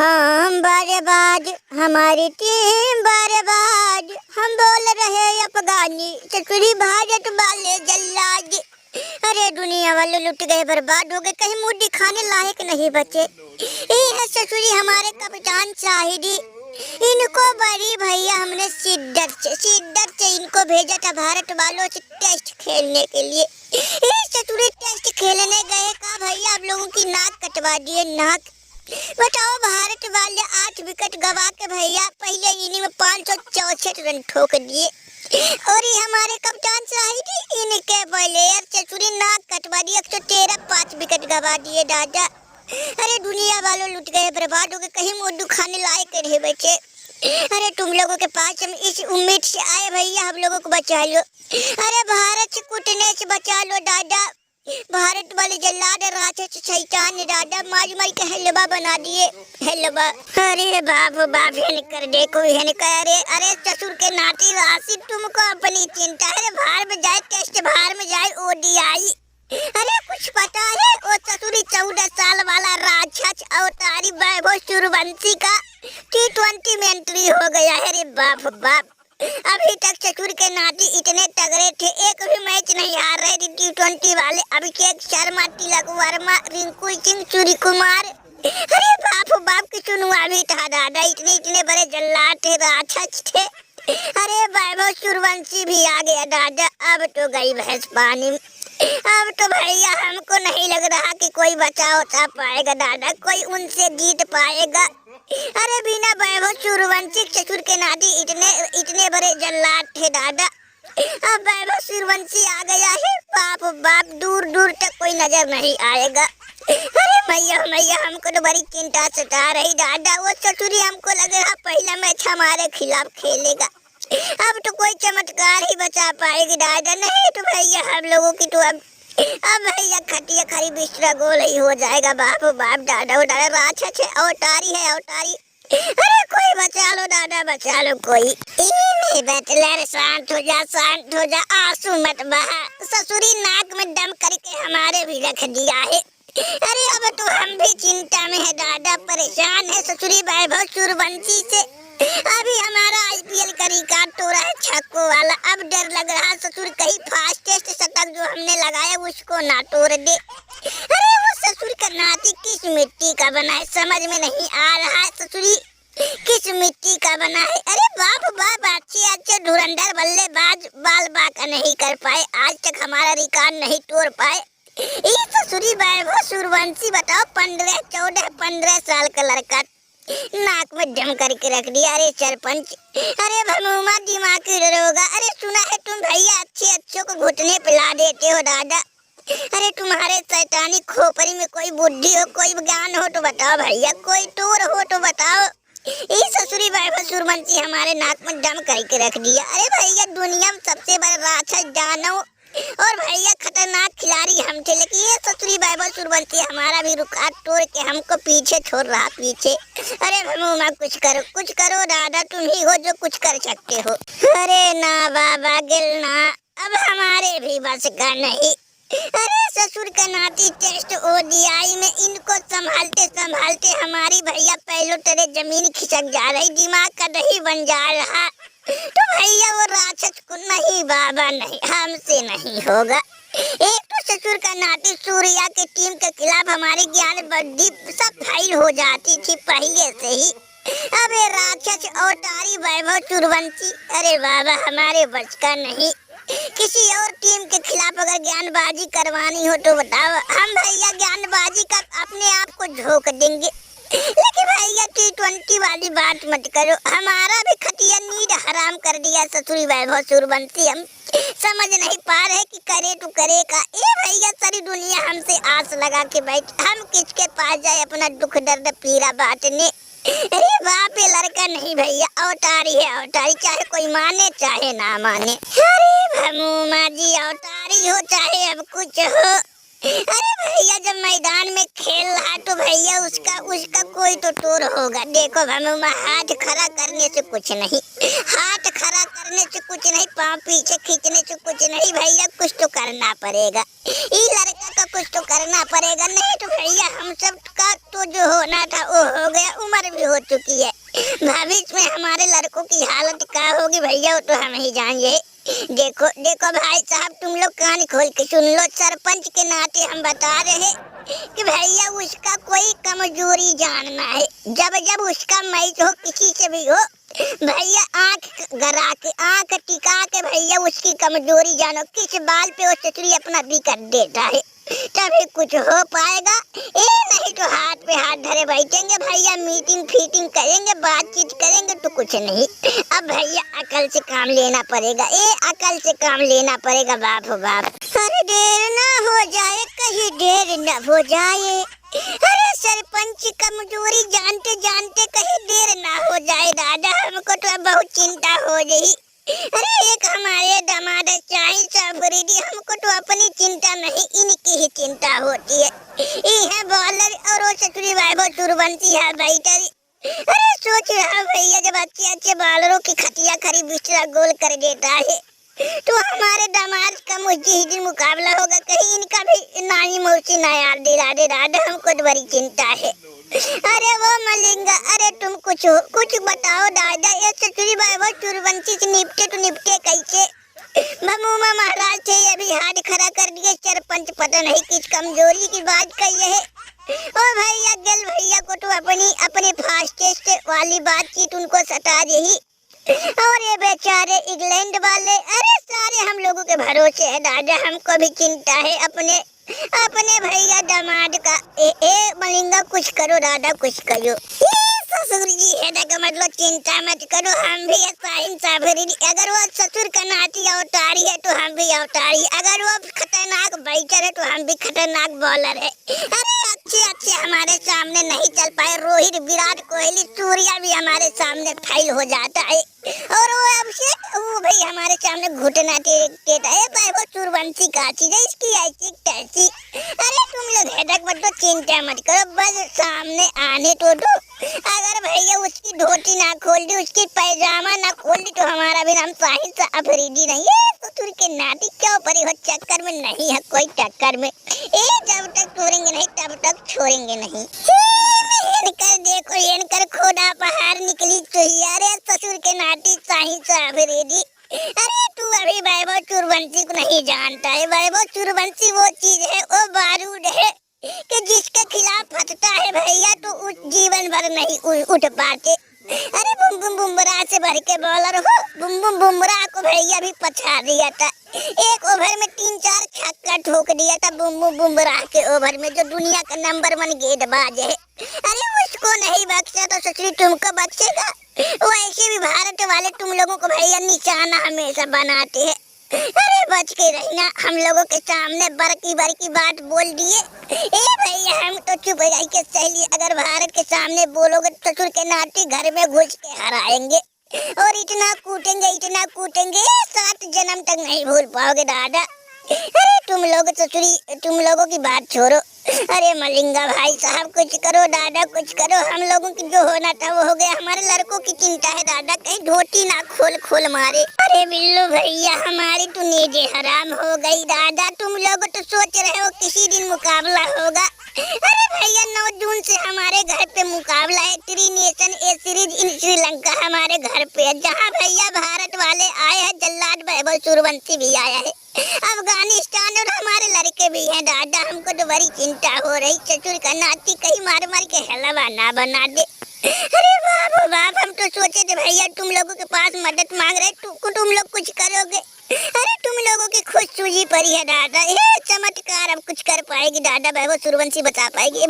हम बर्बाद, हमारी टीम बर्बाद। हम बोल रहे अफगानी, चतुरी भारत वाले जल्लाद। अरे दुनिया वाले लुट गए, बर्बाद हो गए, कहीं मुंह दिखाने लायक नहीं बचे। ये है ससुरी हमारे कप्तान शाहिदी। इनको बड़ी भैया हमने शिद्दत से इनको भेजा था भारत वालों से टेस्ट खेलने के लिए। ये ससुरी टेस्ट खेलने गए का भैया आप लोगों की नाक कटवा दिए, नाक। बताओ, भारत वाले 8 विकेट गवा के भैया पहले इनिंग में 564 रन ठोक दिए। और ये हमारे कप्तान शाहिद इनके प्लेयर चतुरी नाक कटवा दिए, 113 5 विकेट गवा दिए दादा। अरे दुनिया वालों लुट गए, बर्बाद हो गए, कहीं मुंह दिखाने लायक नहीं बचे। अरे तुम लोगों के पास हम इस उम्मीद से आए भैया, हम लोगों को बचा लो। अरे भारत से कुटने से बचा लो दादा। भारत वाले जल्लाद राक्षस शैतान दादा मार के हलवा बना दिए, हलवा। अरे बाप हेन कर देखो, हेन कर। अरे ससुर के नाती राशि, तुमको अपनी चिंता है। बाहर में जाए टेस्ट, बाहर में जाए ओडीआई। अरे कुछ पता है वो ससुरी 14 साल वाला राक्षस अवतारी वैभव सूर्यवंशी का T20 में एंट्री हो गया है। अरे बाप अभी तक ससुर के नाती इतने तगड़े थे, एक भी मैच नहीं हार रहे थे T20 वाले। अभिषेक शर्मा, तिलक वर्मा, रिंकू सिंह, सूर्य कुमार। अरे बाप की सुनुआ भी था दादा, इतने बड़े जल्लाद थे, राक्षस थे। अरे वैभव सूर्यवंशी भी आ गया दादा। अब तो गई भैंस पानी में। अब तो भैया हमको नहीं लग रहा कि कोई बचाव कर पाएगा दादा, कोई उनसे जीत पाएगा। अरे बिना वैभव सूर्यवंशी ससुर के नाती इतने बड़े जल्लाद थे दादा। अब वैभव सूर्यवंशी आ गया है, बाप दूर तक कोई नजर नहीं आएगा। अरे मैया हमको तो बड़ी चिंता सता रही दादा। वो ससुरी हमको लग रहा पहला मैच हमारे खिलाफ खेलेगा। अब तो कोई चमत्कार ही बचा पाएगी दादा, नहीं तो भैया हम लोगों की तो अब भैया खटिया खरी बिस्तरा गोल ही हो जाएगा। बाप दादा राक्षस है, अवतारी। अरे कोई बचा लो दादा, बचा लो कोई। बैटलर शांत हो जा, आंसू मत बहा। ससुरी नाक में दम करके हमारे भी रख दिया है। अरे अब तो हम भी चिंता में है दादा, परेशान है ससुरी वैभव सूर्यवंशी से। अभी हमारा IPL का रिकॉर्ड तोड़ा है छक्कों वाला। अब डर लग रहा ससुर कहीं फास्टेस्ट शतक जो हमने लगाया उसको ना तोड़ दे। अरे वो ससुर का नाती किस मिट्टी का बना है, समझ में नहीं आ रहा है ससुरी किस मिट्टी का बना है। अरे बाप अच्छे धुरंधर बल्लेबाज बाल बाका नहीं कर पाए, आज तक हमारा रिकॉर्ड नहीं तोड़ पाए। ये ससुरी वैभव सूर्यवंशी बताओ, 15 साल का लड़का नाक में दम करके रख दिया। अरे सरपंच, अरे भमूमा दिमाग की रोगा। अरे सुना है तुम भैया अच्छे को घुटने पिला देते हो दादा। अरे तुम्हारे शैतानी खोपड़ी में कोई बुद्धि हो, कोई ज्ञान हो तो बताओ भैया, कोई टूर हो तो बताओ। ये ससुरी वैभव सूर्यवंशी हमारे नाक में दम करके रख दिया। अरे भैया दुनिया में सबसे बड़ा राक्षस दानव और भैया खतरनाक खिलाड़ी हम थे, लेकिन ये ससुरी वैभव सूर्यवंशी हमारा भी रिकॉर्ड तोड़ के हमको पीछे छोड़ रहा पीछे। अरे भमूमा कुछ करो दादा, तुम ही हो जो कुछ कर सकते हो। अरे ना बाबा गिलना, अब हमारे भी बस का नहीं। अरे ससुर का नाती टेस्ट ODI में इनको संभालते हमारी भैया पहले तेरे जमीन खिसक जा रही, दिमाग का दही बन जा रहा। तो भैया वो राक्षस को नहीं बाबा, नहीं हमसे नहीं होगा। एक तो ससुर का नाती सूर्या की टीम के खिलाफ हमारी ज्ञान बुद्धि सब फाइल हो जाती थी पहले से ही। अब ये राक्षस अवतारी वैभव सूर्यवंशी, अरे बाबा हमारे बच का नहीं। किसी और टीम के खिलाफ अगर ज्ञानबाजी करवानी हो तो बताओ, हम भैया ज्ञानबाजी का अपने आप को झोंक देंगे। लेकिन भैया T20 वाली बात मत करो, हमारा भी खटिया नींद हराम कर दिया ससुरी वैभव सूर्यवंशी। हम समझ नहीं पा रहे कि करे तो करे का। ए भैया सारी दुनिया हमसे आस लगा के बैठ, हम किसके पास जाए अपना दुख दर्द पीड़ा बांटने। अरे बाप ये लड़का नहीं भैया, अवतारी है अवतारी, चाहे कोई माने चाहे ना माने। अरे भमूमा जी अवतारी हो चाहे अब कुछ हो। अरे भैया जब मैदान में खेल रहा तो भैया उसका कोई तो तोड़ होगा। देखो भमूमा, हाथ खड़ा करने से कुछ नहीं, हाथ खड़ा कर काटने से कुछ नहीं, पाँव पीछे खींचने से कुछ नहीं भैया, कुछ तो करना पड़ेगा। ये लड़का का कुछ तो करना पड़ेगा, नहीं तो भैया हम सब का तो जो होना था वो हो गया, उम्र भी हो चुकी है। भविष्य में हमारे लड़कों की हालत क्या होगी भैया वो तो हम ही जानेंगे। देखो देखो भाई साहब, तुम लोग कान खोल के सुन लो, सरपंच के नाते हम बता रहे हैं कि भैया उसका कोई कमजोरी जानना है। जब जब उसका मैच हो किसी से भी हो भैया, आंख गरा के आंख टिका के भैया उसकी कमजोरी जानो, किस बाल पे वो चतुरी अपना विकेट देता है, तभी कुछ हो पाएगा। नहीं तो हाथ पे हाथ धरे बैठेंगे भैया, मीटिंग फीटिंग करेंगे, बातचीत करेंगे तो कुछ नहीं। अब भैया अकल से काम लेना पड़ेगा, अकल से काम लेना पड़ेगा बाप हो बाप। अरे देर ना हो जाए, कहीं देर ना हो जाए, अरे सरपंच कमजोरी जानते जानते कहीं देर ना हो जाए दादा, हमको तो अब बहुत चिंता हो रही। अरे एक हमारे दामाद चाहिए साबरीदी, हमको तो अपनी चिंता नहीं इनकी ही चिंता होती है। ये है बॉलर और वो चतुरी वैभव सूर्यवंशी है बैटर। अरे सोच रहा भैया, जब अच्छे अच्छे बॉलरों की खटिया खरी बिस्तरा गोल कर देता है तो हमारे दामाद का मुझे ही दिन मुकाबला होगा, कहीं इनका भी नानी मौसी ना यार दिला दे दादा, हमको तो बड़ी चिंता है। अरे वो मलिंगा, अरे तुम कुछ बताओ दादा, ये चतुरी वैभव सूर्यवंशी से निपटे तो निपटे कैसे? भमूमा महाराज थे अभी हाथ खड़ा कर दिए, सरपंच पता नहीं किस कमजोरी की बात कही है। ओ भैया गल भैया को तो अपने फास्टेस्ट वाली बातचीत उनको सता रही, और ये बेचारे इंग्लैंड वाले, अरे सारे हम लोगों के भरोसे है दादा, हमको भी चिंता है अपने भैया दामाद का। मलिंगा कुछ करो दादा, कुछ करो। ससुर जी है का मतलब चिंता मत करो, हम भी अगर वो ससुर का नाती अवतारी है तो हम भी अवतारी, अगर वो खतरनाक बैटर है तो हम भी खतरनाक बॉलर है। अरे अच्छे हमारे सामने नहीं चल पाए, रोहित विराट कोहली सूर्या भी हमारे सामने फेल हो जाता है, और वो अभिषेक वो भाई हमारे सामने घुटना टेकता है। वैभव सूर्यवंशी का चीज है, इसकी ऐसी तैसी। अरे तुम लोग हेडक मत दो, चिंता मत करो, बस सामने आने तो दो। अगर भैया उसकी धोती ना खोल दी, उसकी पैजामा ना खोल दी तो हमारा भी नाम साहिल सा अफरीदी नहीं है। ससुर के नाती क्यों पड़ी हो चक्कर में, नहीं है कोई टक्कर में। जब तक छोड़ेंगे नहीं तब तक छोड़ेंगे नहीं। कर देखो इनकर खोदा पहाड़ निकली चुहिया, ससुर के नाती साहिल सा अफरीदी। अरे तू अभी वैभव सूर्यवंशी को नहीं जानता है, वैभव सूर्यवंशी वो चीज है, वो बारूद है कि जिसके खिलाफ फटता है भैया तो उस जीवन भर नहीं उठ पाते। अरे बुम बुम बुमराह से भर के बॉलर हो, बुम बुम बुमराह को भैया भी पछा दिया था, एक ओवर में 3-4 छक्का ठोक दिया था बुम बुम बुमराह के ओवर में, जो दुनिया का नंबर 1 गेंदबाज है। अरे उसको नहीं बख्शा तो ससुरी तुमको बख्शेगा? वैसे भी भारत वाले तुम लोगों को भैया निशाना हमेशा बनाते हैं। अरे बच के रहना, हम लोगों के सामने बड़की बात बोल दिए। भैया हम तो चुप रह के सहेली, अगर भारत के सामने बोलोगे ससुर के नाती घर में घुस के हराएंगे, और इतना कूटेंगे 7 जन्म तक नहीं भूल पाओगे दादा। अरे तुम लोगों की बात छोड़ो। अरे मलिंगा भाई साहब कुछ करो दादा, कुछ करो, हम लोगों की जो होना था वो हो गया, हमारे लड़कों की चिंता है दादा, कहीं धोती ना खोल मारे। अरे बिल्लू भैया हमारी तो नींदें हराम हो गई दादा, तुम लोग तो सोच रहे हो किसी दिन मुकाबला होगा। अरे भैया 9 जून से हमारे घर पे मुकाबला है, 3 nation A series in Sri Lanka हमारे घर पे है, जहाँ भैया भारत वाले आए हैं, जल्लाद वैभव सूर्यवंशी भी आया है, अफगानिस्तान और हमारे लड़के भी हैं दादा, हमको तो बड़ी चिंता हो रही, ससुर का नाती कहीं मार के हलवा ना बना दे। अरे बाप हम तो सोचे थे भैया तुम लोगों के पास मदद मांग रहे, तुम लोग कुछ करोगे। अरे तुम लोगों की खुश सूझी पड़ी है दादा, चमत्कार अब कुछ कर पाएगी दादा, वैभव सूर्यवंशी बता पाएगी।